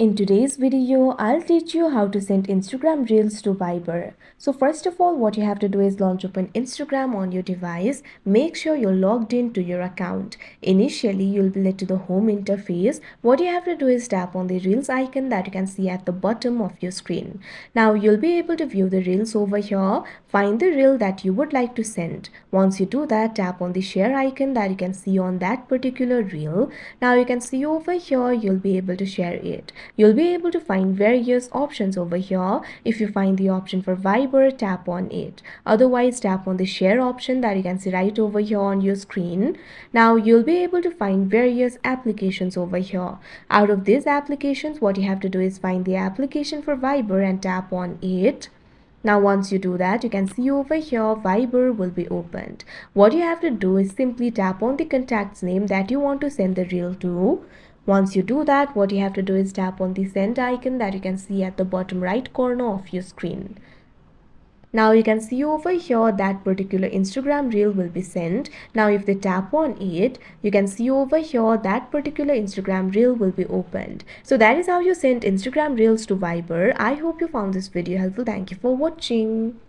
In today's video, I'll teach you how to send Instagram Reels to Viber. So first of all, what you have to do is launch open Instagram on your device. Make sure you're logged into your account. Initially, you'll be led to the home interface. What you have to do is tap on the Reels icon that you can see at the bottom of your screen. Now you'll be able to view the Reels over here. Find the Reel that you would like to send. Once you do that, tap on the share icon that you can see on that particular Reel. Now you can see over here, you'll be able to share it. You'll be able to find various options over here. If you find the option for Viber, tap on it. Otherwise, tap on the share option that you can see right over here on your screen. Now you'll be able to find various applications over here. Out of these applications, what you have to do is find the application for Viber and tap on it. Now once you do that, you can see over here Viber will be opened. What you have to do is simply tap on the contact's name that you want to send the reel to. Once you do that, what you have to do is tap on the send icon that you can see at the bottom right corner of your screen. Now you can see over here that particular Instagram reel will be sent. Now if they tap on it, you can see over here that particular Instagram reel will be opened. So that is how you send Instagram reels to Viber. I hope you found this video helpful. Thank you for watching.